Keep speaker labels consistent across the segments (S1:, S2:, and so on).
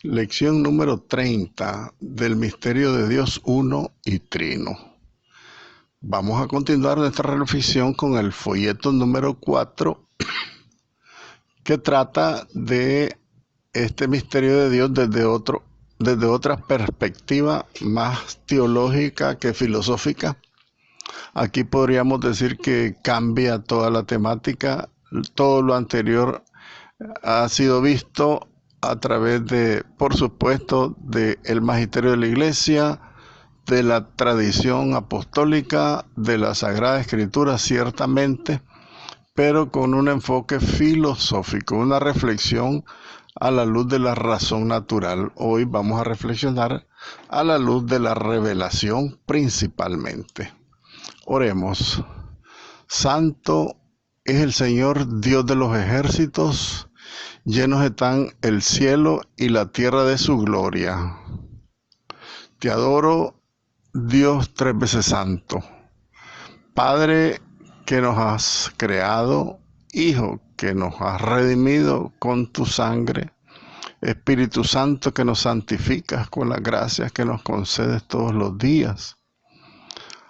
S1: Lección número 30 del Misterio de Dios Uno y Trino. Vamos a continuar nuestra reflexión con el folleto número 4, que trata de este misterio de Dios desde otra perspectiva más teológica que filosófica. Aquí podríamos decir que cambia toda la temática. Todo lo anterior ha sido visto a través de, por supuesto, del magisterio de la Iglesia, de la tradición apostólica, de la Sagrada Escritura, ciertamente, pero con un enfoque filosófico, una reflexión a la luz de la razón natural. Hoy vamos a reflexionar a la luz de la revelación principalmente. Oremos. Santo es el Señor Dios de los ejércitos, llenos están el cielo y la tierra de su gloria. Te adoro, Dios tres veces santo. Padre que nos has creado, Hijo que nos has redimido con tu sangre, Espíritu Santo que nos santificas con las gracias que nos concedes todos los días.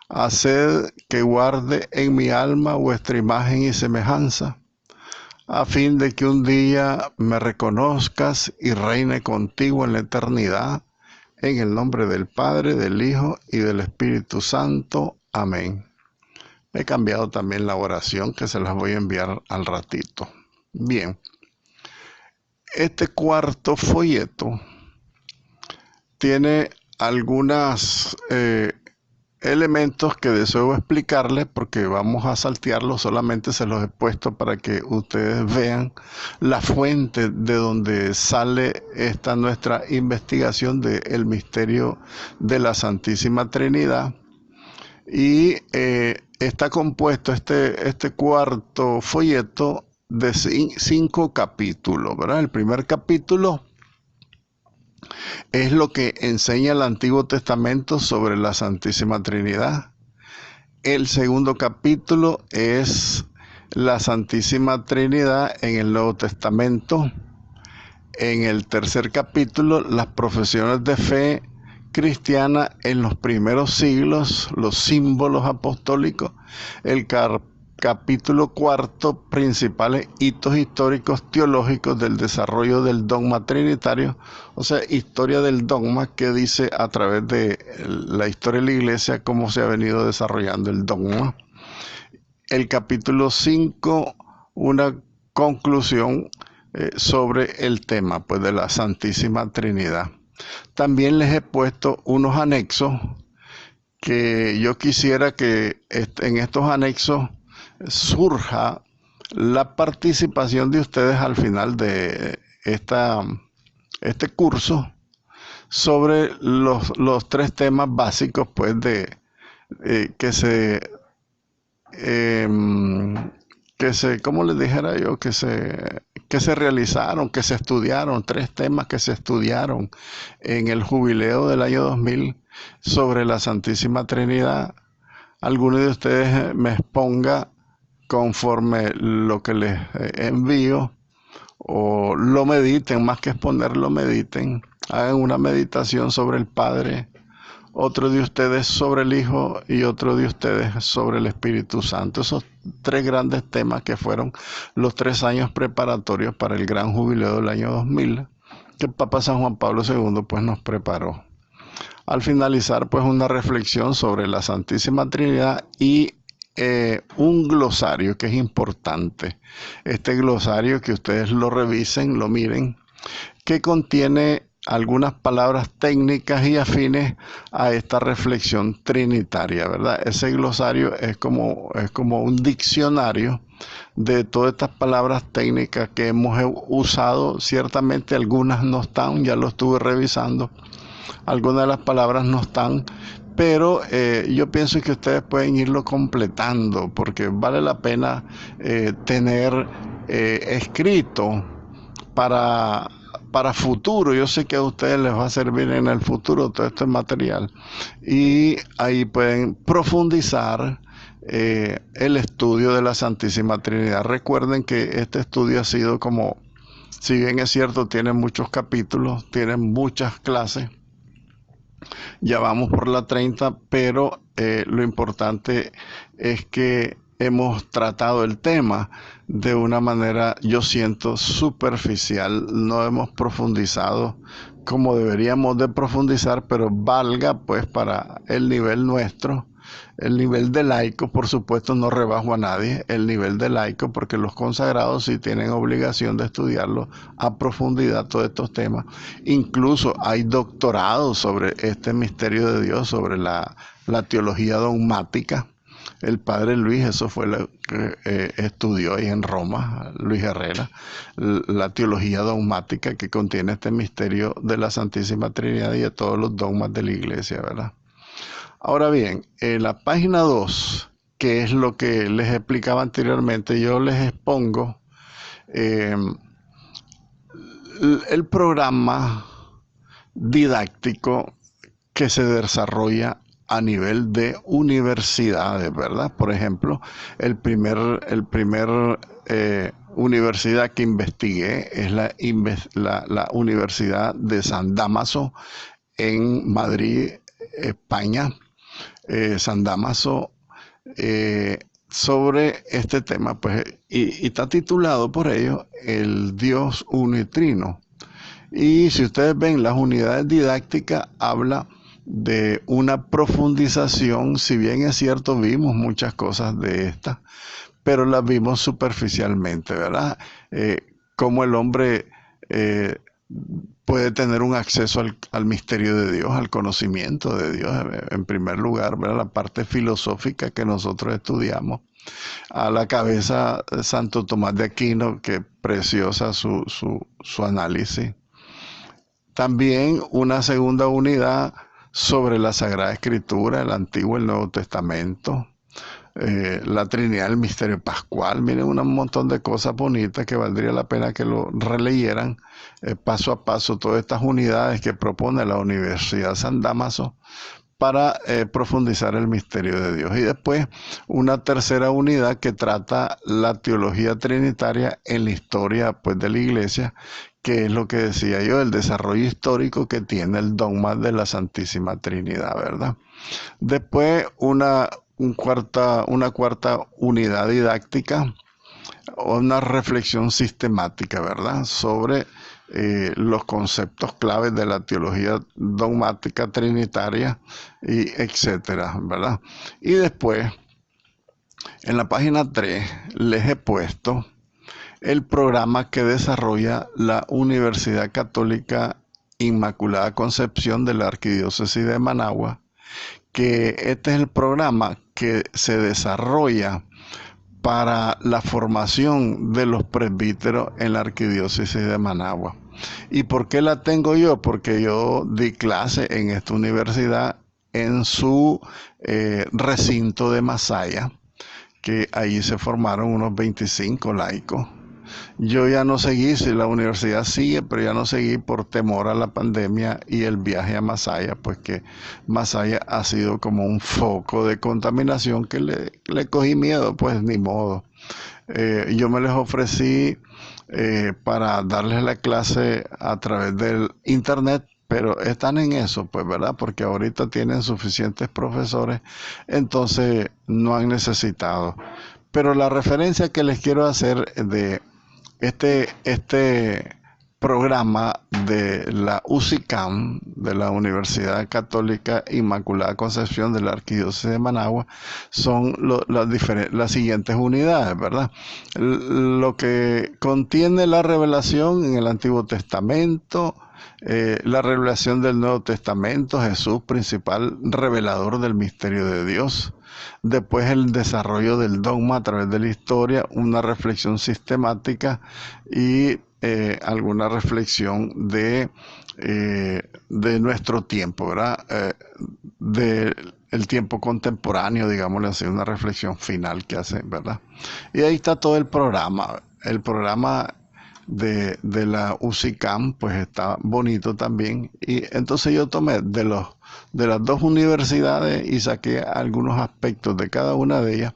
S1: Haced que guarde en mi alma vuestra imagen y semejanza, a fin de que un día me reconozcas y reine contigo en la eternidad, en el nombre del Padre, del Hijo y del Espíritu Santo. Amén. He cambiado también la oración, que se las voy a enviar al ratito. Bien, este cuarto folleto tiene algunas elementos que deseo explicarles, porque vamos a saltearlos, solamente se los he puesto para que ustedes vean la fuente de donde sale esta nuestra investigación del misterio de la Santísima Trinidad. Y está compuesto este cuarto folleto de 5 capítulos, ¿verdad? El primer capítulo es lo que enseña el Antiguo Testamento sobre la Santísima Trinidad. El segundo capítulo es la Santísima Trinidad en el Nuevo Testamento. En el tercer capítulo, las profesiones de fe cristiana en los primeros siglos, los símbolos apostólicos. El capítulo cuarto, principales hitos históricos teológicos del desarrollo del dogma trinitario, o sea, historia del dogma, que dice a través de la historia de la Iglesia cómo se ha venido desarrollando el dogma. El capítulo 5, una conclusión sobre el tema, pues, de la Santísima Trinidad. También les he puesto unos anexos que yo quisiera que en estos anexos surja la participación de ustedes al final de este curso sobre los 3 temas básicos, pues, ¿cómo les dijera yo? Que se realizaron, que se estudiaron, 3 temas que se estudiaron en el jubileo del año 2000 sobre la Santísima Trinidad. Alguno de ustedes me exponga conforme lo que les envío, o lo mediten, más que exponerlo, mediten, hagan una meditación sobre el Padre, otro de ustedes sobre el Hijo y otro de ustedes sobre el Espíritu Santo. Esos 3 grandes temas que fueron los 3 años preparatorios para el gran jubileo del año 2000, que el Papa San Juan Pablo II pues nos preparó. Al finalizar, pues, una reflexión sobre la Santísima Trinidad y un glosario que es importante. Este glosario, que ustedes lo revisen, lo miren, que contiene algunas palabras técnicas y afines a esta reflexión trinitaria, ¿verdad? Ese glosario es como un diccionario de todas estas palabras técnicas que hemos usado. Ciertamente algunas no están, ya lo estuve revisando, algunas de las palabras no están, pero yo pienso que ustedes pueden irlo completando, porque vale la pena tener escrito para futuro. Yo sé que a ustedes les va a servir en el futuro todo este material, y ahí pueden profundizar el estudio de la Santísima Trinidad. Recuerden que este estudio ha sido como Si bien es cierto, tiene muchos capítulos, tiene muchas clases, ya vamos por la 30, pero lo importante es que hemos tratado el tema de una manera, yo siento, superficial. No hemos profundizado como deberíamos de profundizar, pero valga pues para el nivel nuestro. El nivel de laico, por supuesto, no rebajo a nadie, el nivel de laico, porque los consagrados sí tienen obligación de estudiarlo a profundidad todos estos temas. Incluso hay doctorados sobre este misterio de Dios, sobre la teología dogmática. El padre Luis, eso fue lo que estudió ahí en Roma, Luis Herrera, la teología dogmática que contiene este misterio de la Santísima Trinidad y de todos los dogmas de la Iglesia, ¿verdad? Ahora bien, en la página 2, que es lo que les explicaba anteriormente, yo les expongo eh, el programa didáctico que se desarrolla a nivel de universidades, ¿verdad? Por ejemplo, el primer universidad que investigué es la Universidad de San Dámaso en Madrid, España. San Dámaso, sobre este tema, pues, y está titulado por ello El Dios Uno y Trino. Y si ustedes ven las unidades didácticas, habla de una profundización. Si bien es cierto, vimos muchas cosas de estas, pero las vimos superficialmente, ¿verdad? Cómo el hombre puede tener un acceso al misterio de Dios, al conocimiento de Dios, en primer lugar, ¿verdad? La parte filosófica que nosotros estudiamos. A la cabeza Santo Tomás de Aquino, que preciosa su análisis. También una segunda unidad sobre la Sagrada Escritura, el Antiguo y el Nuevo Testamento. La Trinidad, el misterio pascual. Miren, un montón de cosas bonitas que valdría la pena que lo releyeran paso a paso, todas estas unidades que propone la Universidad San Dámaso para profundizar el misterio de Dios. Y después una tercera unidad que trata la teología trinitaria en la historia, pues, de la Iglesia, que es lo que decía yo, el desarrollo histórico que tiene el dogma de la Santísima Trinidad, ¿verdad? Después una cuarta unidad didáctica, una reflexión sistemática, ¿verdad?, sobre los conceptos claves de la teología dogmática trinitaria, y etcétera, ¿verdad? Y después, en la página 3, les he puesto el programa que desarrolla la Universidad Católica Inmaculada Concepción de la Arquidiócesis de Managua, que este es el programa que se desarrolla para la formación de los presbíteros en la Arquidiócesis de Managua. ¿Y por qué la tengo yo? Porque yo di clase en esta universidad en su recinto de Masaya, que allí se formaron unos 25 laicos. Yo ya no seguí, si la universidad sigue, pero ya no seguí por temor a la pandemia y el viaje a Masaya, pues que Masaya ha sido como un foco de contaminación que le cogí miedo, pues ni modo. Yo me les ofrecí para darles la clase a través del internet, pero están en eso, pues, ¿verdad? Porque ahorita tienen suficientes profesores, entonces no han necesitado. Pero la referencia que les quiero hacer de este programa de la UCICAM, de la Universidad Católica Inmaculada Concepción de la Arquidiócesis de Managua, son las siguientes unidades, ¿verdad? Lo que contiene la revelación en el Antiguo Testamento, la revelación del Nuevo Testamento, Jesús, principal revelador del misterio de Dios. Después el desarrollo del dogma a través de la historia, una reflexión sistemática y alguna reflexión de nuestro tiempo, ¿verdad? Del tiempo contemporáneo, digámosle así, una reflexión final que hace, ¿verdad? Y ahí está todo el programa. El programa de la UCICAM, pues está bonito también. Y entonces yo tomé de las dos universidades y saqué algunos aspectos de cada una de ellas,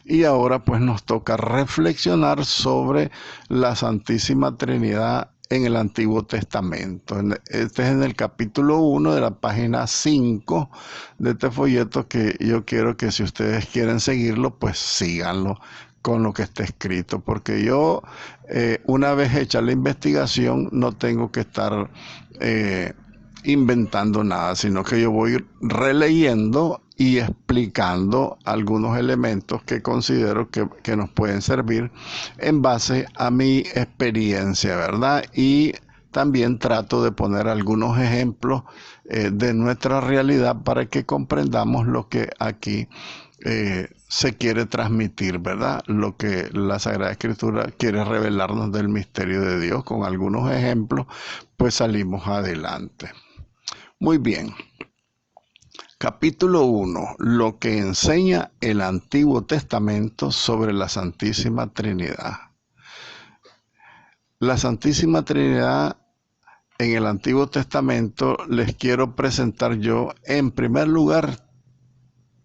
S1: y ahora pues nos toca reflexionar sobre la Santísima Trinidad en el Antiguo Testamento. Este es en el capítulo 1 de la página 5 de este folleto, que yo quiero que si ustedes quieren seguirlo, pues síganlo con lo que está escrito, porque yo una vez hecha la investigación no tengo que estar inventando nada, sino que yo voy releyendo y explicando algunos elementos que considero que nos pueden servir en base a mi experiencia, ¿verdad? Y también trato de poner algunos ejemplos de nuestra realidad para que comprendamos lo que aquí se quiere transmitir, ¿verdad? Lo que la Sagrada Escritura quiere revelarnos del misterio de Dios. Con algunos ejemplos, pues salimos adelante. Muy bien. Capítulo 1. Lo que enseña el Antiguo Testamento sobre la Santísima Trinidad. La Santísima Trinidad en el Antiguo Testamento les quiero presentar yo, en primer lugar,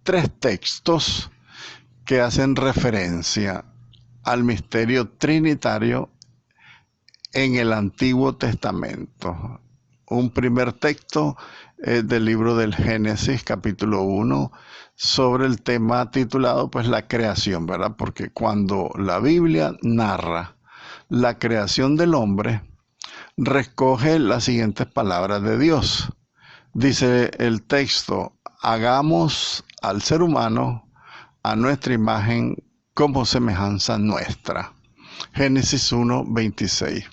S1: 3 textos que hacen referencia al misterio trinitario en el Antiguo Testamento. Un primer texto es del libro del Génesis, capítulo 1, sobre el tema titulado, pues, la creación, ¿verdad? Porque cuando la Biblia narra la creación del hombre, recoge las siguientes palabras de Dios. Dice el texto: hagamos al ser humano a nuestra imagen como semejanza nuestra. Génesis 1:26.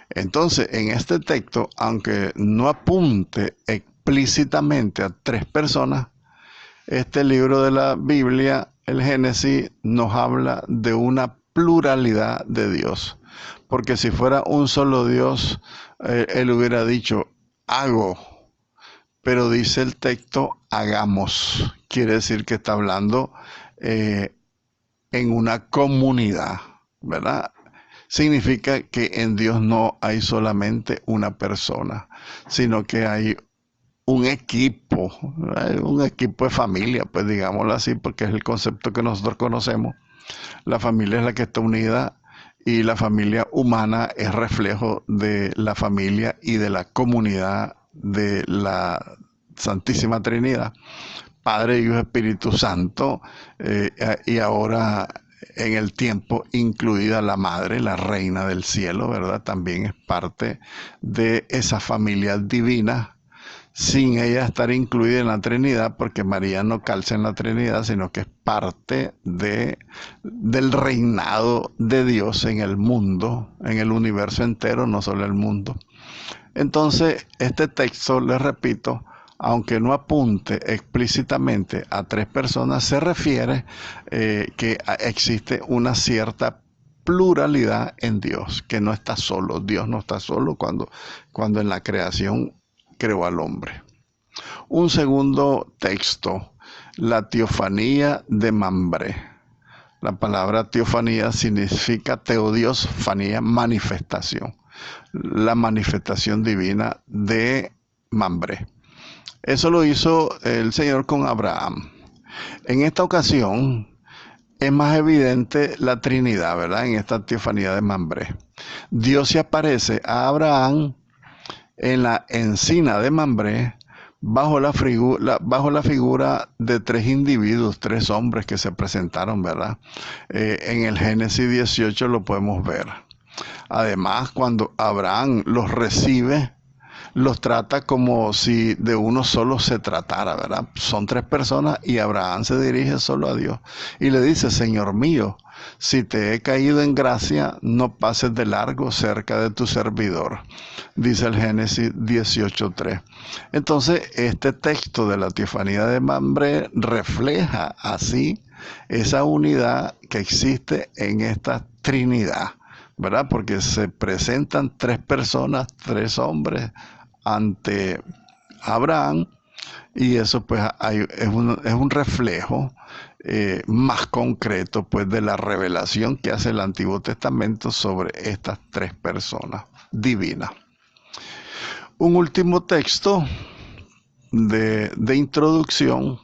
S1: Entonces, en este texto, aunque no apunte explícitamente a 3 personas, este libro de la Biblia, el Génesis, nos habla de una pluralidad de Dios. Porque si fuera un solo Dios, él hubiera dicho, hago. Pero dice el texto, hagamos. Quiere decir que está hablando en una comunidad, ¿verdad? Significa que en Dios no hay solamente una persona, sino que hay un equipo de familia, pues digámoslo así, porque es el concepto que nosotros conocemos. La familia es la que está unida y la familia humana es reflejo de la familia y de la comunidad de la Santísima Trinidad, Padre, Hijo, Espíritu Santo, y ahora en el tiempo incluida la Madre, la Reina del Cielo, ¿verdad? También es parte de esa familia divina, sin ella estar incluida en la Trinidad, porque María no calza en la Trinidad, sino que es parte del reinado de Dios en el mundo, en el universo entero, no solo el mundo. Entonces, este texto, les repito, aunque no apunte explícitamente a 3 personas, se refiere que existe una cierta pluralidad en Dios, que no está solo. Dios no está solo cuando en la creación creó al hombre. Un segundo texto, la teofanía de Mambré. La palabra teofanía significa teodios, fanía, manifestación. La manifestación divina de Mambré. Eso lo hizo el Señor con Abraham. En esta ocasión es más evidente la Trinidad, ¿verdad? En esta teofanía de Mambré. Dios se aparece a Abraham en la encina de Mambré bajo la figura de 3 individuos, 3 hombres que se presentaron, ¿verdad? En el Génesis 18 lo podemos ver. Además, cuando Abraham los recibe, los trata como si de uno solo se tratara, ¿verdad? Son 3 personas y Abraham se dirige solo a Dios y le dice: Señor mío, si te he caído en gracia, no pases de largo cerca de tu servidor, dice el Génesis 18:3. Entonces, este texto de la teofanía de Mambré refleja así esa unidad que existe en esta Trinidad, ¿verdad? Porque se presentan 3 personas, 3 hombres ante Abraham, y eso pues es un reflejo más concreto pues de la revelación que hace el Antiguo Testamento sobre estas 3 personas divinas. Un último texto de introducción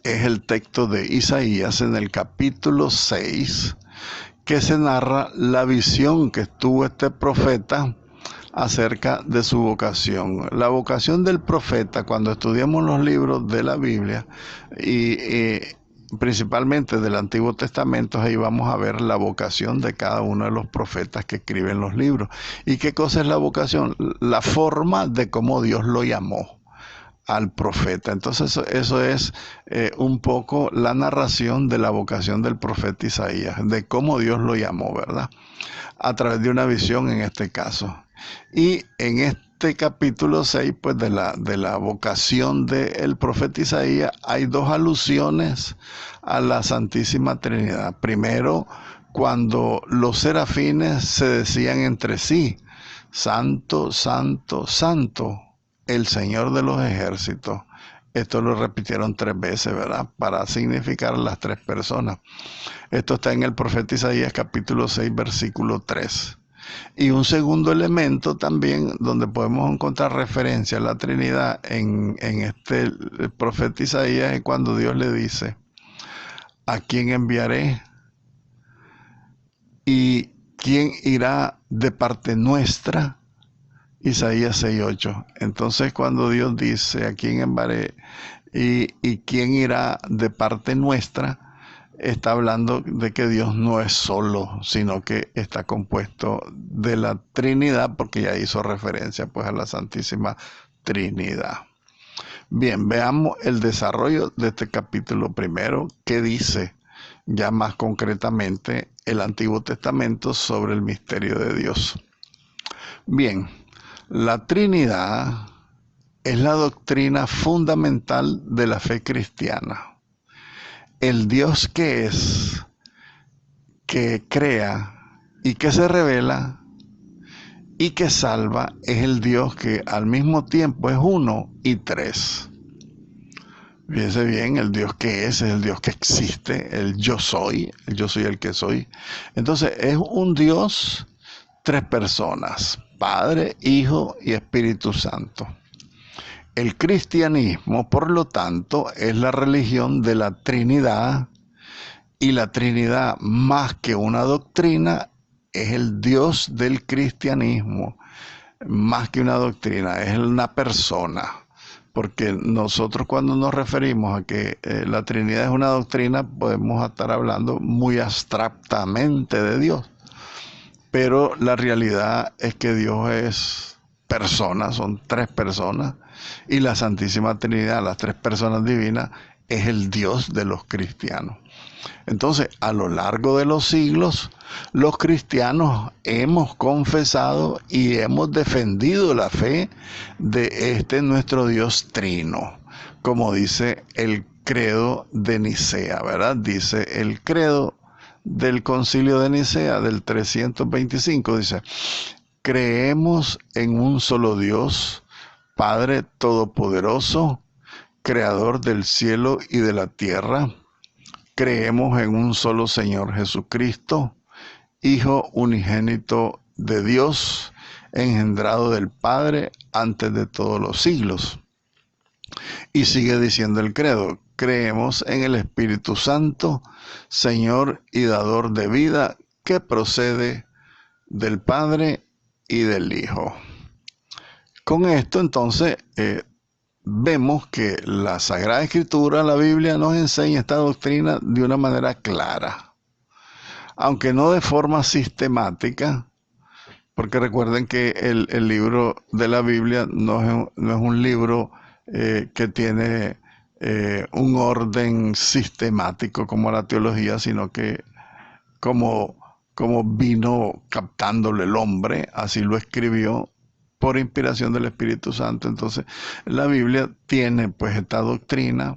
S1: es el texto de Isaías en el capítulo 6, que se narra la visión que tuvo este profeta acerca de su vocación. La vocación del profeta, cuando estudiamos los libros de la Biblia y principalmente del Antiguo Testamento, ahí vamos a ver la vocación de cada uno de los profetas que escriben los libros. ¿Y qué cosa es la vocación? La forma de cómo Dios lo llamó al profeta. Entonces eso es un poco la narración de la vocación del profeta Isaías, de cómo Dios lo llamó, ¿verdad? A través de una visión en este caso. Y en este capítulo 6, pues de la vocación del profeta Isaías, hay dos alusiones a la Santísima Trinidad. Primero, cuando los serafines se decían entre sí, Santo, Santo, Santo, el Señor de los ejércitos. Esto lo repitieron 3 veces, ¿verdad? Para significar las 3 personas. Esto está en el profeta Isaías capítulo 6, versículo 3. Y un segundo elemento también donde podemos encontrar referencia a la Trinidad en este profeta Isaías es cuando Dios le dice, ¿a quién enviaré? ¿Y quién irá de parte nuestra? Isaías 6:8. Entonces cuando Dios dice a quién enviaré y quién irá de parte nuestra, está hablando de que Dios no es solo, sino que está compuesto de la Trinidad, porque ya hizo referencia pues a la Santísima Trinidad. Bien, veamos el desarrollo de este capítulo primero, que dice ya más concretamente el Antiguo Testamento sobre el misterio de Dios. Bien, la Trinidad es la doctrina fundamental de la fe cristiana. El Dios que es, que crea y que se revela y que salva es el Dios que al mismo tiempo es uno y tres. Fíjense bien, el Dios que es el Dios que existe, el yo soy el que soy. Entonces es un Dios, 3 personas, Padre, Hijo y Espíritu Santo. El cristianismo, por lo tanto, es la religión de la Trinidad, y la Trinidad, más que una doctrina, es el Dios del cristianismo. Más que una doctrina, es una persona. Porque nosotros cuando nos referimos a que la Trinidad es una doctrina, podemos estar hablando muy abstractamente de Dios. Pero la realidad es que Dios es persona, son 3 personas. Y la Santísima Trinidad, las 3 personas divinas, es el Dios de los cristianos. Entonces, a lo largo de los siglos, los cristianos hemos confesado y hemos defendido la fe de este nuestro Dios trino, como dice el credo de Nicea, ¿verdad? Dice el credo del concilio de Nicea del 325, dice, creemos en un solo Dios, Padre Todopoderoso, Creador del cielo y de la tierra. Creemos en un solo Señor Jesucristo, Hijo unigénito de Dios, engendrado del Padre antes de todos los siglos. Y sigue diciendo el credo, creemos en el Espíritu Santo, Señor y dador de vida, que procede del Padre y del Hijo. Con esto entonces vemos que la Sagrada Escritura, la Biblia, nos enseña esta doctrina de una manera clara, aunque no de forma sistemática, porque recuerden que el libro de la Biblia no es un libro que tiene un orden sistemático como la teología, sino que como vino captándole el hombre, así lo escribió por inspiración del Espíritu Santo. Entonces, la Biblia tiene pues esta doctrina,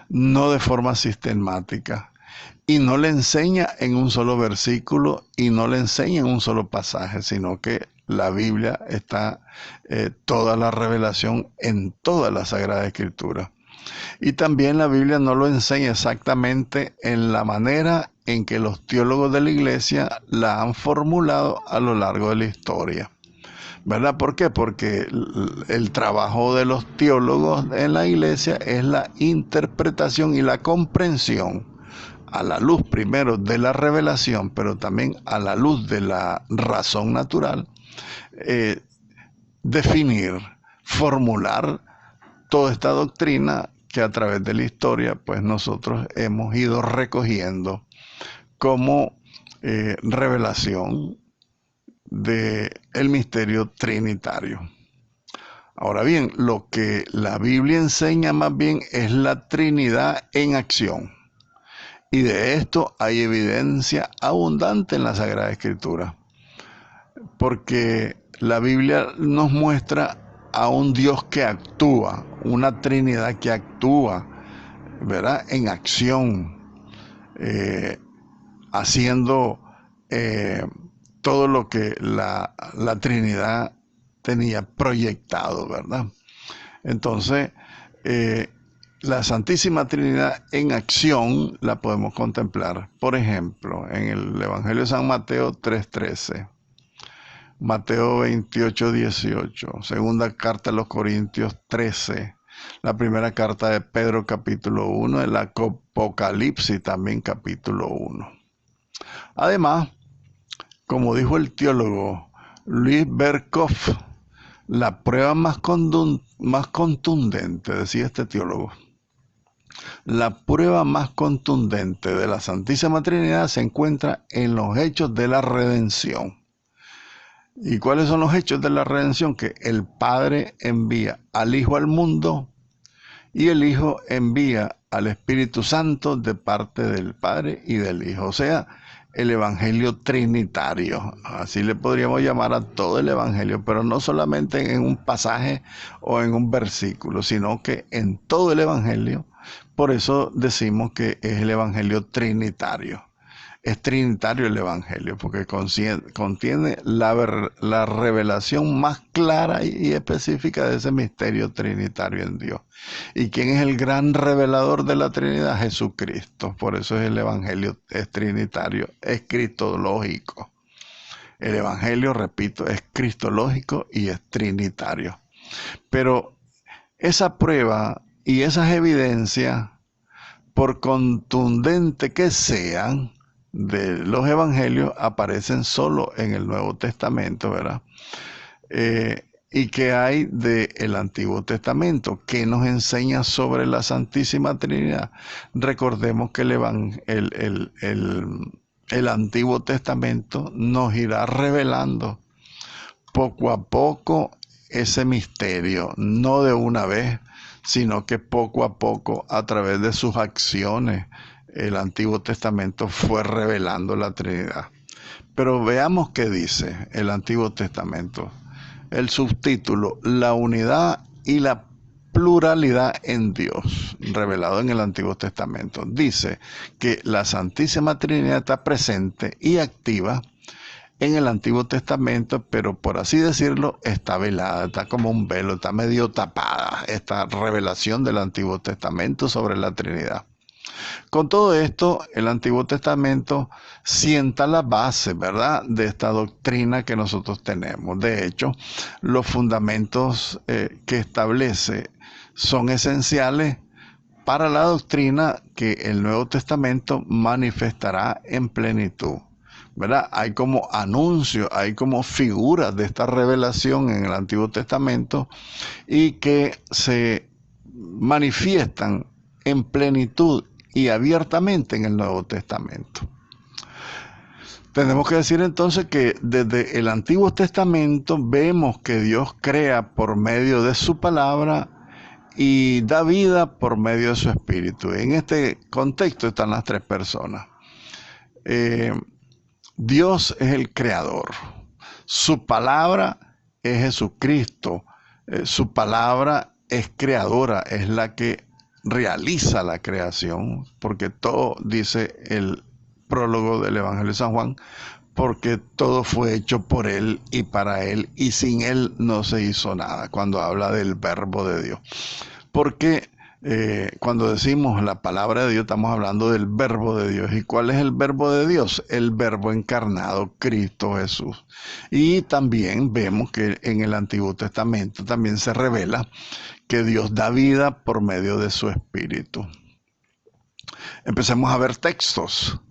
S1: no de forma sistemática, y no le enseña en un solo versículo, y no le enseña en un solo pasaje, sino que la Biblia está toda la revelación en toda la Sagrada Escritura. Y también la Biblia no lo enseña exactamente en la manera en que los teólogos de la Iglesia la han formulado a lo largo de la historia. ¿Verdad? ¿Por qué? Porque el trabajo de los teólogos en la Iglesia es la interpretación y la comprensión a la luz primero de la revelación, pero también a la luz de la razón natural, definir, formular toda esta doctrina que a través de la historia pues nosotros hemos ido recogiendo como revelación del misterio trinitario. Ahora bien, lo que la Biblia enseña más bien es la Trinidad en acción. Y de esto hay evidencia abundante en la Sagrada Escritura. Porque la Biblia nos muestra a un Dios que actúa, una Trinidad que actúa, ¿verdad? En acción, haciendo todo lo que la Trinidad tenía proyectado, ¿verdad? Entonces, la Santísima Trinidad en acción la podemos contemplar, por ejemplo, en el Evangelio de San Mateo 3:13, Mateo 28:18, segunda carta a los Corintios 13, la primera carta de Pedro capítulo 1, el Apocalipsis también capítulo 1. Además, como dijo el teólogo Luis Berkhoff, la prueba más contundente, decía este teólogo, la prueba más contundente de la Santísima Trinidad se encuentra en los hechos de la redención. ¿Y cuáles son los hechos de la redención? Que el Padre envía al Hijo al mundo y el Hijo envía al Espíritu Santo de parte del Padre y del Hijo. O sea, el Evangelio trinitario. Así le podríamos llamar a todo el Evangelio, pero no solamente en un pasaje o en un versículo, sino que en todo el Evangelio. Por eso decimos que es el Evangelio trinitario. Es trinitario el Evangelio, porque contiene la revelación más clara y específica de ese misterio trinitario en Dios. ¿Y quién es el gran revelador de la Trinidad? Jesucristo. Por eso es el Evangelio, es trinitario, es cristológico. El Evangelio, repito, es cristológico y es trinitario. Pero esa prueba y esas evidencias, por contundente que sean, de los evangelios aparecen solo en el Nuevo Testamento, ¿verdad? ¿Y qué hay del Antiguo Testamento? ¿Qué nos enseña sobre la Santísima Trinidad? Recordemos que el Antiguo Testamento nos irá revelando poco a poco ese misterio, no de una vez, sino que poco a poco, a través de sus acciones, el Antiguo Testamento fue revelando la Trinidad. Pero veamos qué dice el Antiguo Testamento. El subtítulo, la unidad y la pluralidad en Dios, revelado en el Antiguo Testamento. Dice que la Santísima Trinidad está presente y activa en el Antiguo Testamento, pero por así decirlo, está velada, está como un velo, está medio tapada esta revelación del Antiguo Testamento sobre la Trinidad. Con todo esto, el Antiguo Testamento sienta la base, ¿verdad?, de esta doctrina que nosotros tenemos. De hecho, los fundamentos que establece son esenciales para la doctrina que el Nuevo Testamento manifestará en plenitud, ¿verdad? Hay como anuncios, hay como figuras de esta revelación en el Antiguo Testamento y que se manifiestan en plenitud y abiertamente en el Nuevo Testamento. Tenemos que decir entonces que desde el Antiguo Testamento vemos que Dios crea por medio de su palabra y da vida por medio de su espíritu. En este contexto están las tres personas. Dios es el creador. Su palabra es Jesucristo. Su palabra es creadora, es la que realiza la creación, porque todo, dice el prólogo del Evangelio de San Juan, porque todo fue hecho por Él y para Él, y sin Él no se hizo nada, cuando habla del verbo de Dios. Porque cuando decimos la palabra de Dios, estamos hablando del verbo de Dios. ¿Y cuál es el verbo de Dios? El verbo encarnado, Cristo Jesús. Y también vemos que en el Antiguo Testamento también se revela que Dios da vida por medio de su Espíritu. Empecemos a ver textos.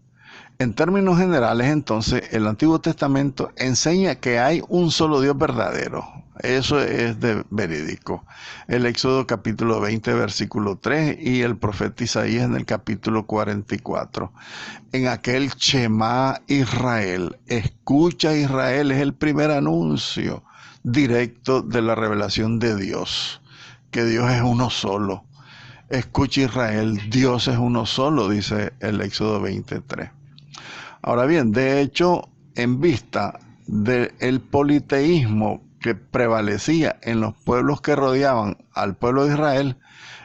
S1: En términos generales, entonces, el Antiguo Testamento enseña que hay un solo Dios verdadero. Eso es de verídico. El Éxodo capítulo 20, versículo 3 y el profeta Isaías en el capítulo 44. En aquel Shema Israel, escucha Israel, es el primer anuncio directo de la revelación de Dios, que Dios es uno solo. Escucha Israel, Dios es uno solo, dice el Éxodo 23. Ahora bien, de hecho, en vista del politeísmo que prevalecía en los pueblos que rodeaban al pueblo de Israel,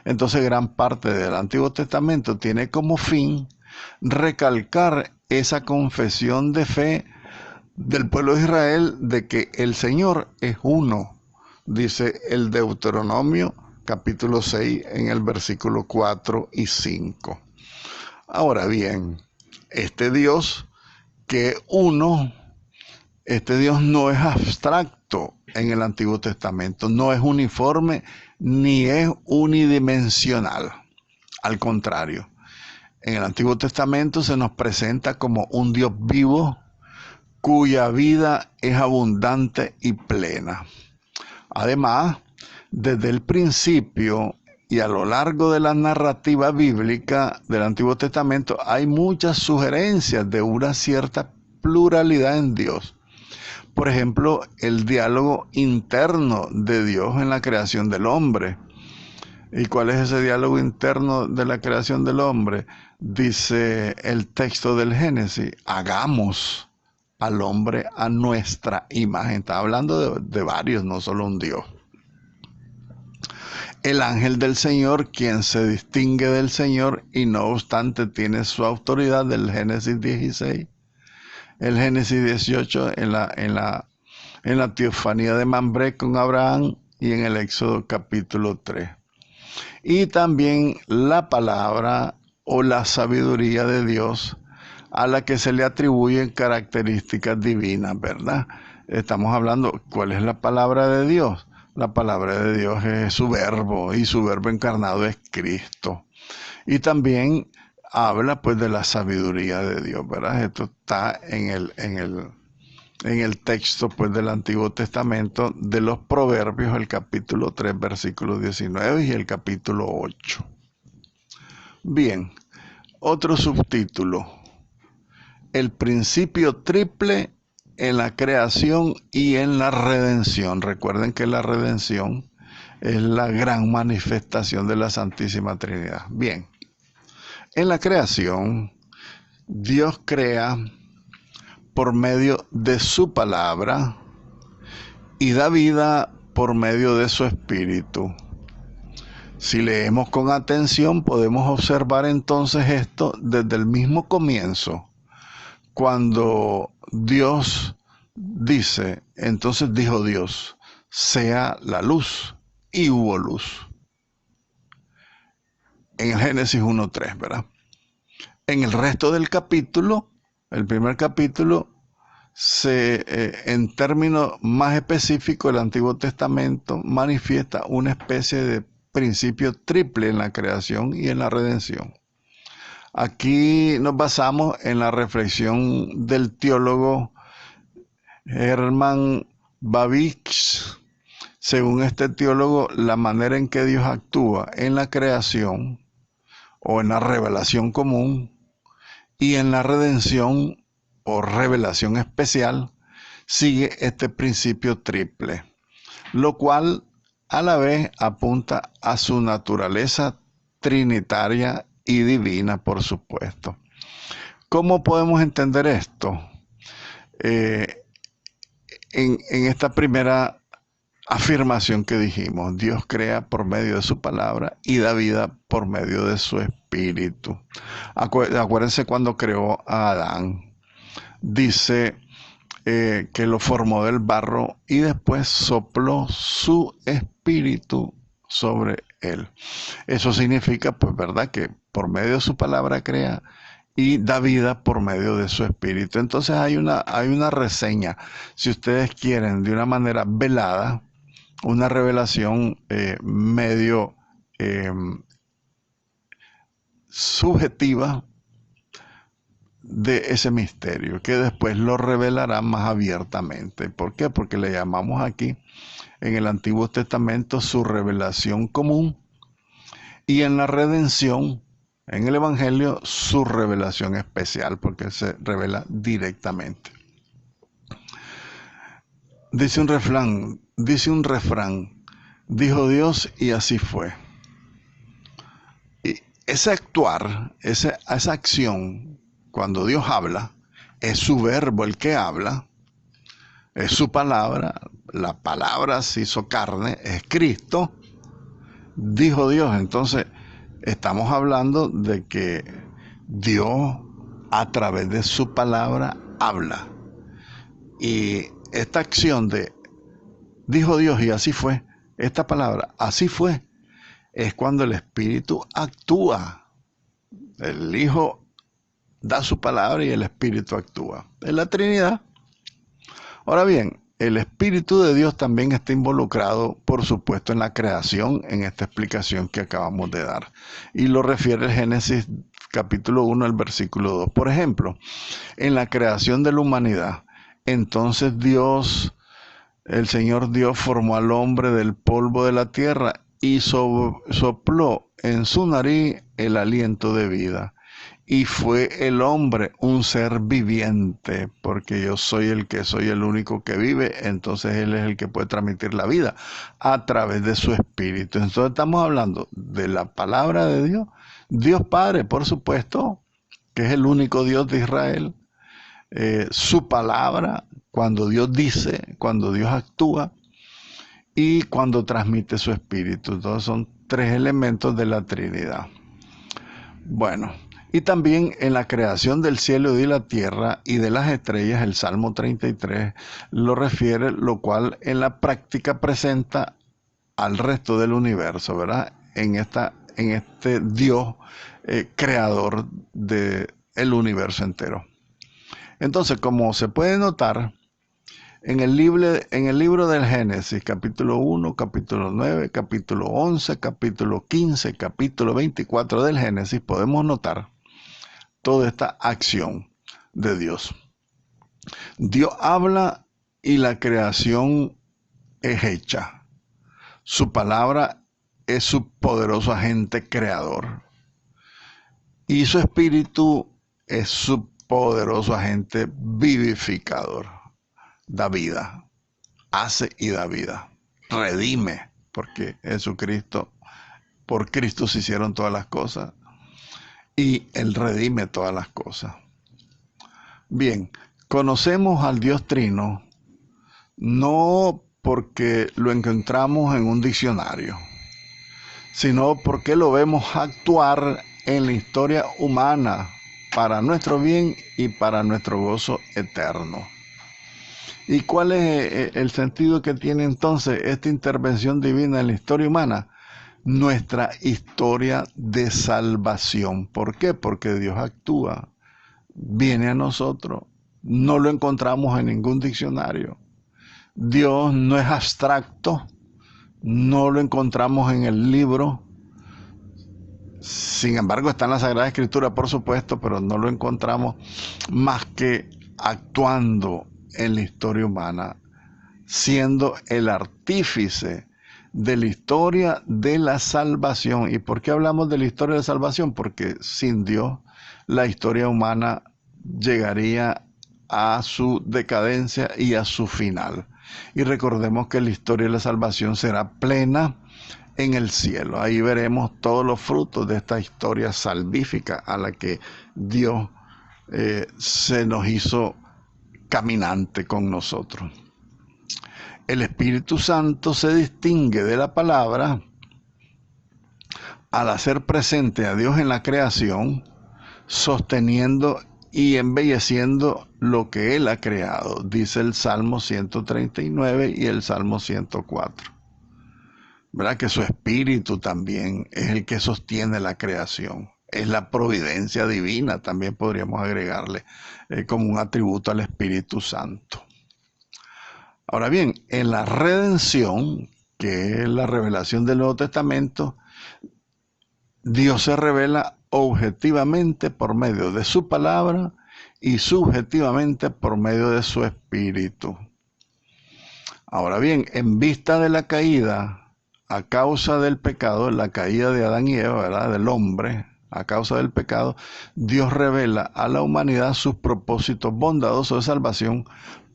S1: entonces gran parte del Antiguo Testamento tiene como fin recalcar esa confesión de fe del pueblo de Israel de que el Señor es uno, dice el Deuteronomio capítulo 6 en el versículo 4 y 5. Ahora bien, este Dios que uno, este Dios no es abstracto en el Antiguo Testamento, no es uniforme ni es unidimensional. Al contrario, en el Antiguo Testamento se nos presenta como un Dios vivo cuya vida es abundante y plena. Además, desde el principio y a lo largo de la narrativa bíblica del Antiguo Testamento hay muchas sugerencias de una cierta pluralidad en Dios. Por ejemplo, el diálogo interno de Dios en la creación del hombre. ¿Y cuál es ese diálogo interno de la creación del hombre? Dice el texto del Génesis, hagamos al hombre a nuestra imagen. Está hablando de varios, no solo un Dios. El ángel del Señor, quien se distingue del Señor y no obstante tiene su autoridad, del Génesis 16. El Génesis 18 en la teofanía de Mambré con Abraham y en el Éxodo capítulo 3. Y también la palabra o la sabiduría de Dios a la que se le atribuyen características divinas, ¿verdad? Estamos hablando, ¿cuál es la palabra de Dios? La palabra de Dios es su verbo y su verbo encarnado es Cristo. Y también habla pues de la sabiduría de Dios, ¿verdad? Esto está en el texto pues del Antiguo Testamento de los Proverbios, el capítulo 3, versículos 19 y el capítulo 8. Bien, otro subtítulo. El principio triple en la creación y en la redención. Recuerden que la redención es la gran manifestación de la Santísima Trinidad. Bien, en la creación, Dios crea por medio de su palabra y da vida por medio de su espíritu. Si leemos con atención, podemos observar entonces esto desde el mismo comienzo. Cuando Dios dice, entonces dijo Dios, sea la luz, y hubo luz. En el Génesis 1:3, ¿verdad? En el resto del capítulo, el primer capítulo, en términos más específicos, el Antiguo Testamento manifiesta una especie de principio triple en la creación y en la redención. Aquí nos basamos en la reflexión del teólogo Hermann Bavinck. Según este teólogo, la manera en que Dios actúa en la creación o en la revelación común y en la redención o revelación especial sigue este principio triple, lo cual a la vez apunta a su naturaleza trinitaria y divina, por supuesto. ¿Cómo podemos entender esto? En esta primera afirmación que dijimos, Dios crea por medio de su palabra y da vida por medio de su espíritu. Acuérdense cuando creó a Adán. Dice que lo formó del barro y después sopló su espíritu sobre él. Eso significa, pues, ¿verdad?, que por medio de su palabra crea y da vida por medio de su espíritu. Entonces hay una reseña, si ustedes quieren, de una manera velada, una revelación medio subjetiva de ese misterio, que después lo revelará más abiertamente. ¿Por qué? Porque le llamamos aquí, en el Antiguo Testamento, su revelación común, y en la redención, en el Evangelio, su revelación especial, porque se revela directamente. Dice un refrán, dijo Dios y así fue. Y ese actuar, esa acción, cuando Dios habla, es su verbo el que habla, es su palabra, la palabra se hizo carne, es Cristo, dijo Dios. Entonces, estamos hablando de que Dios, a través de su palabra, habla. Y esta acción de dijo Dios y así fue, esta palabra, así fue, es cuando el Espíritu actúa. El Hijo da su palabra y el Espíritu actúa. Es la Trinidad. Ahora bien, el Espíritu de Dios también está involucrado, por supuesto, en la creación, en esta explicación que acabamos de dar. Y lo refiere el Génesis capítulo 1, el versículo 2. Por ejemplo, en la creación de la humanidad, entonces el Señor Dios formó al hombre del polvo de la tierra y sopló en su nariz el aliento de vida. Y fue el hombre un ser viviente, porque yo soy el único que vive, entonces Él es el que puede transmitir la vida a través de su espíritu. Entonces estamos hablando de la palabra de Dios, Dios Padre, por supuesto, que es el único Dios de Israel, su palabra, cuando Dios dice, cuando Dios actúa y cuando transmite su espíritu. Entonces son tres elementos de la Trinidad. Bueno, y también en la creación del cielo y de la tierra y de las estrellas, el Salmo 33 lo refiere, lo cual en la práctica presenta al resto del universo, ¿verdad? En este Dios creador del universo entero. Entonces, como se puede notar, en el libro del Génesis, capítulo 1, capítulo 9, capítulo 11, capítulo 15, capítulo 24 del Génesis, podemos notar toda esta acción de Dios. Dios habla y la creación es hecha. Su palabra es su poderoso agente creador. Y su espíritu es su poderoso agente vivificador. Da vida, hace y da vida, redime, porque por Cristo se hicieron todas las cosas y Él redime todas las cosas. Bien, conocemos al Dios Trino no porque lo encontramos en un diccionario, sino porque lo vemos actuar en la historia humana para nuestro bien y para nuestro gozo eterno. ¿Y cuál es el sentido que tiene entonces esta intervención divina en la historia humana? Nuestra historia de salvación. ¿Por qué? Porque Dios actúa, viene a nosotros, no lo encontramos en ningún diccionario. Dios no es abstracto, no lo encontramos en el libro. Sin embargo, está en la Sagrada Escritura, por supuesto, pero no lo encontramos más que actuando en la historia humana, siendo el artífice de la historia de la salvación. ¿Y por qué hablamos de la historia de la salvación? Porque sin Dios la historia humana llegaría a su decadencia y a su final. Y recordemos que la historia de la salvación será plena en el cielo. Ahí veremos todos los frutos de esta historia salvífica a la que Dios se nos hizo caminante con nosotros. El Espíritu Santo se distingue de la palabra al hacer presente a Dios en la creación, sosteniendo y embelleciendo lo que Él ha creado, dice el Salmo 139 y el Salmo 104. ¿Verdad? Que su Espíritu también es el que sostiene la creación. Es la providencia divina, también podríamos agregarle como un atributo al Espíritu Santo. Ahora bien, en la redención, que es la revelación del Nuevo Testamento, Dios se revela objetivamente por medio de su palabra y subjetivamente por medio de su espíritu. Ahora bien, en vista de la caída, a causa del pecado, la caída de Adán y Eva, ¿verdad?, del hombre, a causa del pecado, Dios revela a la humanidad sus propósitos bondadosos de salvación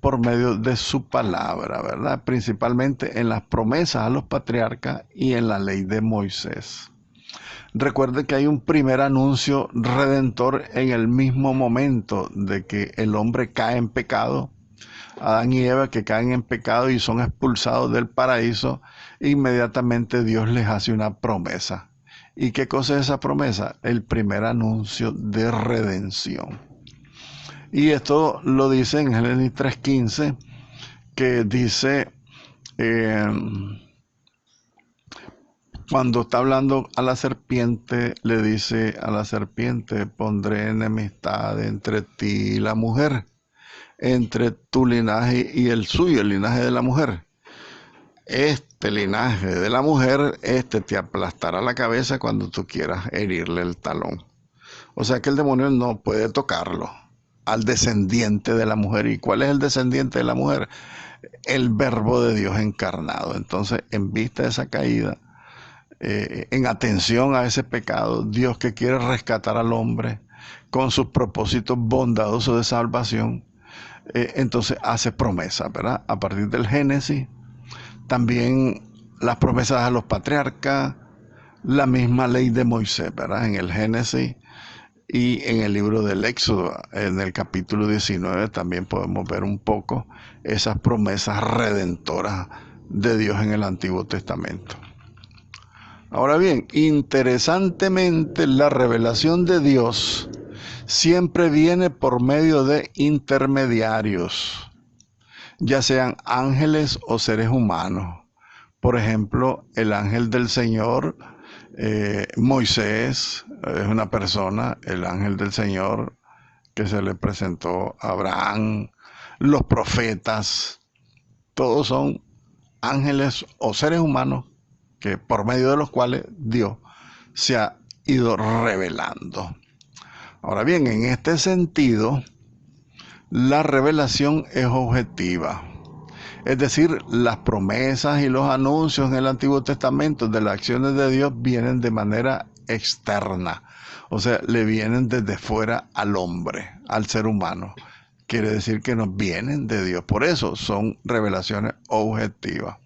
S1: por medio de su palabra, ¿verdad?, principalmente en las promesas a los patriarcas y en la ley de Moisés. Recuerde que hay un primer anuncio redentor en el mismo momento de que el hombre cae en pecado. Adán y Eva, que caen en pecado y son expulsados del paraíso, inmediatamente Dios les hace una promesa. ¿Y qué cosa es esa promesa? El primer anuncio de redención. Y esto lo dice en Génesis 3:15, que dice, cuando está hablando a la serpiente, le dice a la serpiente: pondré enemistad entre ti y la mujer, entre tu linaje y el suyo, el linaje de la mujer. Este linaje de la mujer, te aplastará la cabeza cuando tú quieras herirle el talón. O sea que el demonio no puede tocarlo al descendiente de la mujer. ¿Y cuál es el descendiente de la mujer? El verbo de Dios encarnado. Entonces, en vista de esa caída, en atención a ese pecado, Dios, que quiere rescatar al hombre con sus propósitos bondadosos de salvación, entonces hace promesas, ¿verdad? A partir del Génesis, también las promesas a los patriarcas, la misma ley de Moisés, ¿verdad?, en el Génesis, y en el libro del Éxodo, en el capítulo 19, también podemos ver un poco esas promesas redentoras de Dios en el Antiguo Testamento. Ahora bien, interesantemente, la revelación de Dios siempre viene por medio de intermediarios, ya sean ángeles o seres humanos. Por ejemplo, el ángel del Señor, Moisés, es una persona, el ángel del Señor que se le presentó a Abraham, los profetas, todos son ángeles o seres humanos que por medio de los cuales Dios se ha ido revelando. Ahora bien, en este sentido, la revelación es objetiva. Es decir, las promesas y los anuncios en el Antiguo Testamento de las acciones de Dios vienen de manera externa. O sea, le vienen desde fuera al hombre, al ser humano. Quiere decir que nos vienen de Dios. Por eso son revelaciones objetivas.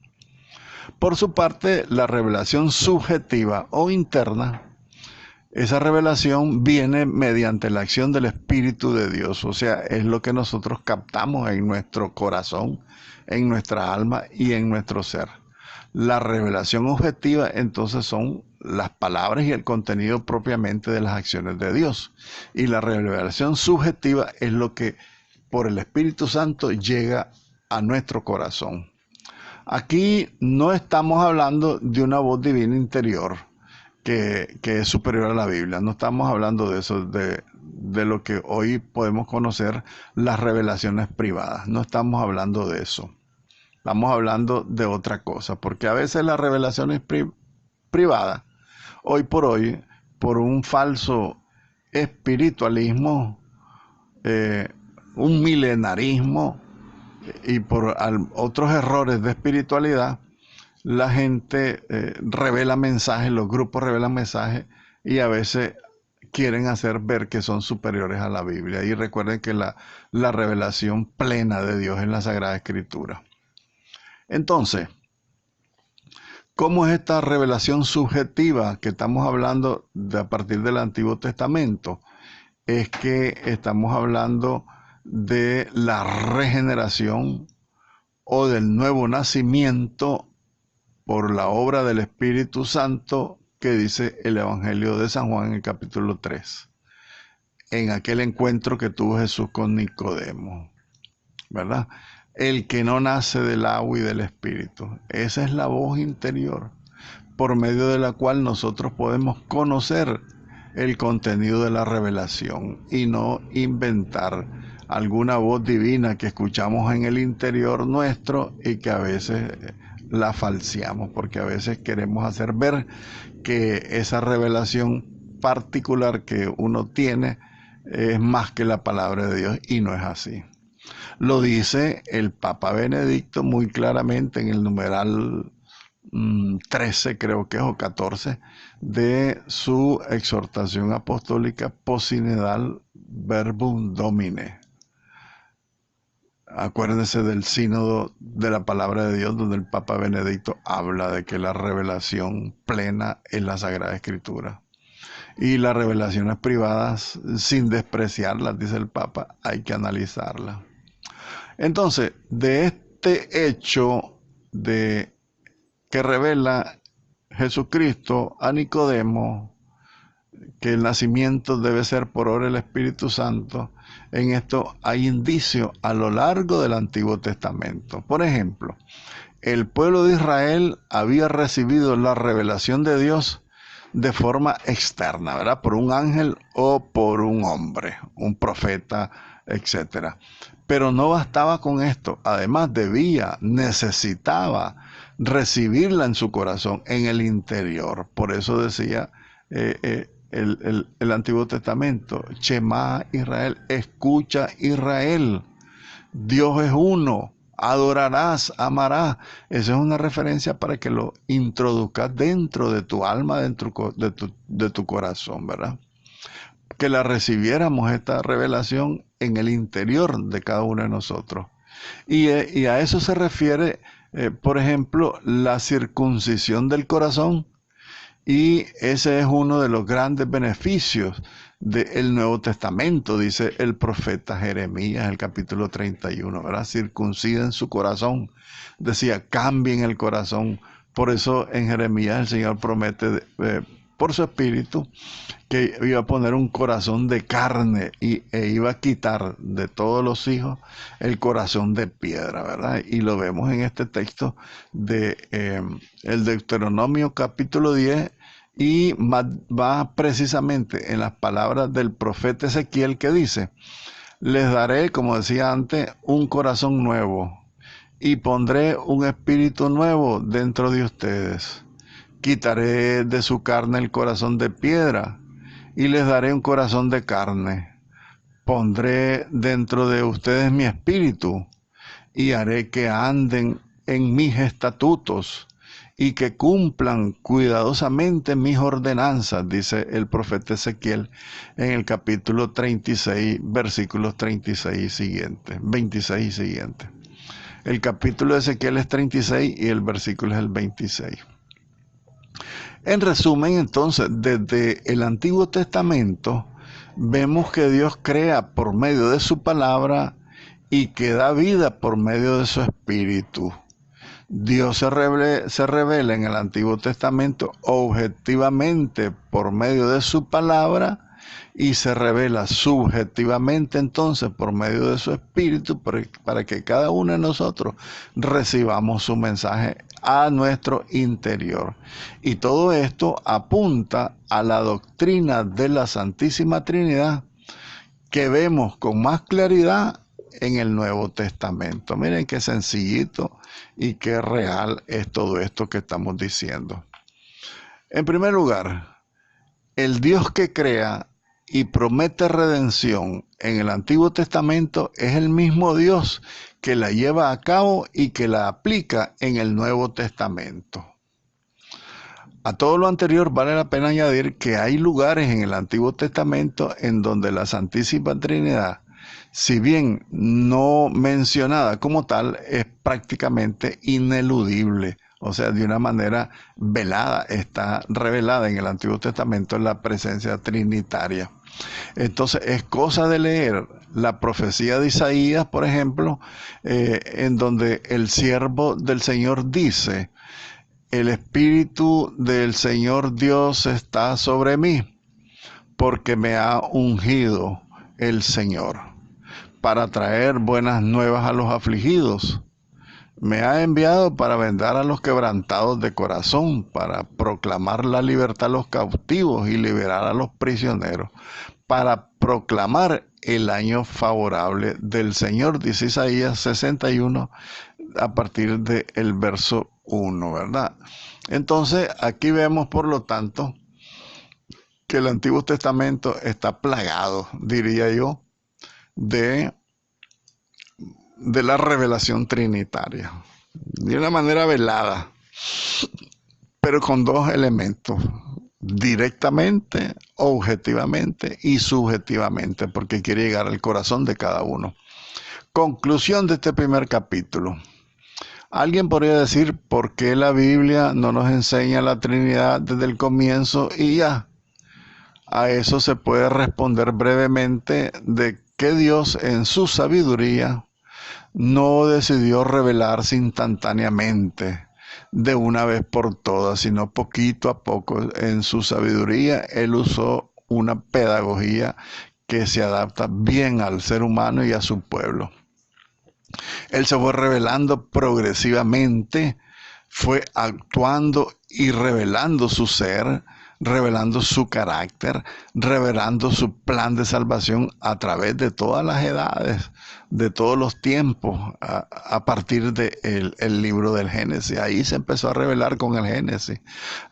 S1: Por su parte, la revelación subjetiva o interna, esa revelación viene mediante la acción del Espíritu de Dios. O sea, es lo que nosotros captamos en nuestro corazón, en nuestra alma y en nuestro ser. La revelación objetiva, entonces, son las palabras y el contenido propiamente de las acciones de Dios. Y la revelación subjetiva es lo que por el Espíritu Santo llega a nuestro corazón. Aquí no estamos hablando de una voz divina interior que es superior a la Biblia. No estamos hablando de eso, de lo que hoy podemos conocer las revelaciones privadas. No estamos hablando de eso. Estamos hablando de otra cosa, porque a veces las revelaciones privadas, hoy, por un falso espiritualismo, un milenarismo y por otros errores de espiritualidad, la gente revela mensajes, los grupos revelan mensajes y a veces quieren hacer ver que son superiores a la Biblia. Y recuerden que la revelación plena de Dios es la Sagrada Escritura. Entonces, ¿cómo es esta revelación subjetiva que estamos hablando a partir del Antiguo Testamento? Es que estamos hablando de la regeneración o del nuevo nacimiento por la obra del Espíritu Santo que dice el Evangelio de San Juan en el capítulo 3, en aquel encuentro que tuvo Jesús con Nicodemo, ¿verdad? El que no nace del agua y del Espíritu. Esa es la voz interior por medio de la cual nosotros podemos conocer el contenido de la revelación y no inventar alguna voz divina que escuchamos en el interior nuestro y que a veces la falseamos, porque a veces queremos hacer ver que esa revelación particular que uno tiene es más que la palabra de Dios, y no es así. Lo dice el Papa Benedicto muy claramente en el numeral 13, creo que es, o 14, de su exhortación apostólica Posinedal Verbum Domine. Acuérdense del sínodo de la palabra de Dios, donde el Papa Benedicto habla de que la revelación plena es la Sagrada Escritura. Y las revelaciones privadas, sin despreciarlas, dice el Papa, hay que analizarlas. Entonces, de este hecho que revela Jesucristo a Nicodemo, que el nacimiento debe ser por obra del Espíritu Santo, en esto hay indicios a lo largo del Antiguo Testamento. Por ejemplo, el pueblo de Israel había recibido la revelación de Dios de forma externa, ¿verdad? Por un ángel o por un hombre, un profeta, etc. Pero no bastaba con esto. Además, necesitaba recibirla en su corazón, en el interior. Por eso decía el Antiguo Testamento: Shema Israel, escucha Israel, Dios es uno, adorarás, amarás. Esa es una referencia para que lo introduzcas dentro de tu alma, dentro de tu corazón, ¿verdad? Que la recibiéramos, esta revelación, en el interior de cada uno de nosotros. Y a eso se refiere, por ejemplo, la circuncisión del corazón. Y ese es uno de los grandes beneficios del Nuevo Testamento, dice el profeta Jeremías, el capítulo 31, ¿verdad? Circunciden su corazón. Decía, cambien el corazón. Por eso en Jeremías el Señor promete, por su espíritu, que iba a poner un corazón de carne e iba a quitar de todos los hijos el corazón de piedra, ¿verdad? Y lo vemos en este texto de el Deuteronomio capítulo 10, y va precisamente en las palabras del profeta Ezequiel, que dice: les daré, como decía antes, un corazón nuevo, y pondré un espíritu nuevo dentro de ustedes. Quitaré de su carne el corazón de piedra, y les daré un corazón de carne. Pondré dentro de ustedes mi espíritu, y haré que anden en mis estatutos, y que cumplan cuidadosamente mis ordenanzas, dice el profeta Ezequiel en el capítulo 36, versículos 36 y siguientes, 26 y siguientes. El capítulo de Ezequiel es 36 y el versículo es el 26. En resumen, entonces, desde el Antiguo Testamento vemos que Dios crea por medio de su palabra y que da vida por medio de su espíritu. Dios se revela en el Antiguo Testamento objetivamente por medio de su palabra, y se revela subjetivamente entonces por medio de su espíritu, para que cada uno de nosotros recibamos su mensaje a nuestro interior. Y todo esto apunta a la doctrina de la Santísima Trinidad, que vemos con más claridad en el Nuevo Testamento. Miren qué sencillito y qué real es todo esto que estamos diciendo. En primer lugar, el Dios que crea y promete redención en el Antiguo Testamento es el mismo Dios que la lleva a cabo y que la aplica en el Nuevo Testamento. A todo lo anterior vale la pena añadir que hay lugares en el Antiguo Testamento en donde la Santísima Trinidad, si bien no mencionada como tal, es prácticamente ineludible. O sea, de una manera velada, está revelada en el Antiguo Testamento la presencia trinitaria. Entonces, es cosa de leer la profecía de Isaías, por ejemplo, en donde el siervo del Señor dice: el Espíritu del Señor Dios está sobre mí, porque me ha ungido el Señor para traer buenas nuevas a los afligidos. Me ha enviado para vendar a los quebrantados de corazón, para proclamar la libertad a los cautivos y liberar a los prisioneros, para proclamar el año favorable del Señor, dice Isaías 61, a partir del verso 1, ¿verdad? Entonces, aquí vemos, por lo tanto, que el Antiguo Testamento está plagado, diría yo, de la revelación trinitaria, de una manera velada, pero con dos elementos: directamente, objetivamente y subjetivamente, porque quiere llegar al corazón de cada uno. Conclusión de este primer capítulo. Alguien podría decir, ¿por qué la Biblia no nos enseña la Trinidad desde el comienzo y ya? A eso se puede responder brevemente de que Dios en su sabiduría no decidió revelarse instantáneamente de una vez por todas, sino poquito a poco. En su sabiduría Él usó una pedagogía que se adapta bien al ser humano y a su pueblo. Él se fue revelando progresivamente, fue actuando y revelando su ser, revelando su carácter, revelando su plan de salvación a través de todas las edades, de todos los tiempos, a partir del libro del Génesis. Ahí se empezó a revelar con el Génesis,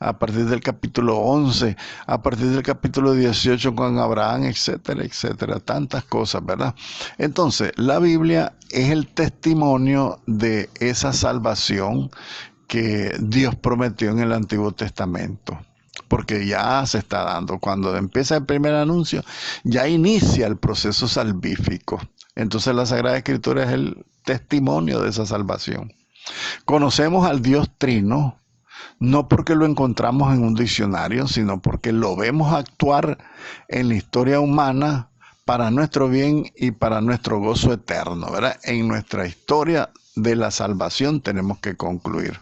S1: a partir del capítulo 11, a partir del capítulo 18 con Abraham, etcétera, etcétera, tantas cosas, ¿verdad? Entonces, la Biblia es el testimonio de esa salvación que Dios prometió en el Antiguo Testamento, porque ya se está dando. Cuando empieza el primer anuncio, ya inicia el proceso salvífico. Entonces la Sagrada Escritura es el testimonio de esa salvación. Conocemos al Dios Trino, no porque lo encontramos en un diccionario, sino porque lo vemos actuar en la historia humana para nuestro bien y para nuestro gozo eterno, ¿verdad? En nuestra historia de la salvación tenemos que concluir.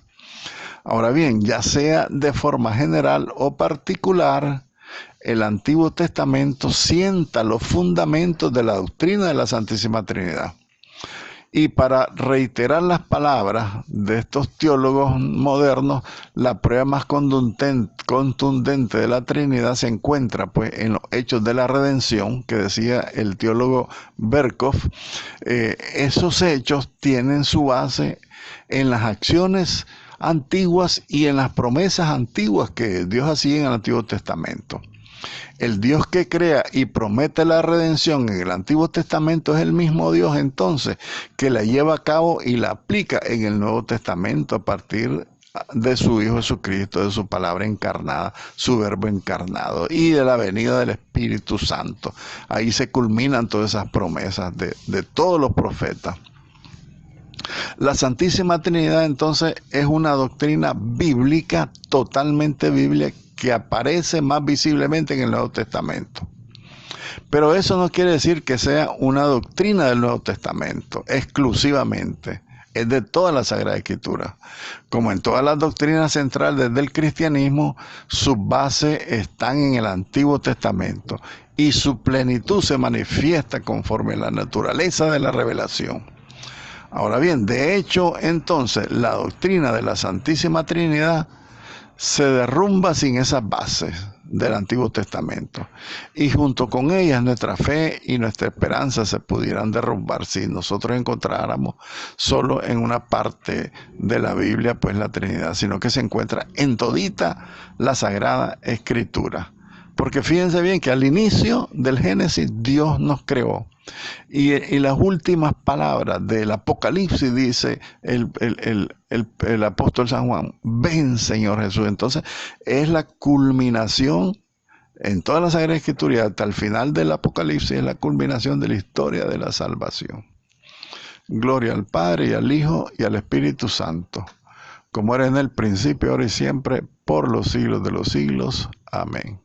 S1: Ahora bien, ya sea de forma general o particular, el Antiguo Testamento sienta los fundamentos de la doctrina de la Santísima Trinidad. Y para reiterar las palabras de estos teólogos modernos, la prueba más contundente de la Trinidad se encuentra pues en los hechos de la redención, que decía el teólogo Berkov. Esos hechos tienen su base en las acciones antiguas y en las promesas antiguas que Dios hacía en el Antiguo Testamento. El Dios que crea y promete la redención en el Antiguo Testamento es el mismo Dios entonces que la lleva a cabo y la aplica en el Nuevo Testamento a partir de su Hijo Jesucristo, de su palabra encarnada, su verbo encarnado y de la venida del Espíritu Santo. Ahí se culminan todas esas promesas de todos los profetas. La Santísima Trinidad entonces es una doctrina bíblica, totalmente bíblica, que aparece más visiblemente en el Nuevo Testamento. Pero eso no quiere decir que sea una doctrina del Nuevo Testamento, exclusivamente. Es de toda la Sagrada Escritura. Como en todas las doctrinas centrales del cristianismo, sus bases están en el Antiguo Testamento y su plenitud se manifiesta conforme a la naturaleza de la revelación. Ahora bien, de hecho, entonces, la doctrina de la Santísima Trinidad se derrumba sin esas bases del Antiguo Testamento. Y junto con ellas nuestra fe y nuestra esperanza se pudieran derrumbar si nosotros encontráramos solo en una parte de la Biblia, pues la Trinidad, sino que se encuentra en todita la Sagrada Escritura. Porque fíjense bien que al inicio del Génesis Dios nos creó. Y las últimas palabras del Apocalipsis dice el apóstol San Juan: ven, Señor Jesús. Entonces es la culminación en toda la Sagrada Escritura, hasta el final del Apocalipsis, es la culminación de la historia de la salvación. Gloria al Padre y al Hijo y al Espíritu Santo, como era en el principio, ahora y siempre, por los siglos de los siglos. Amén.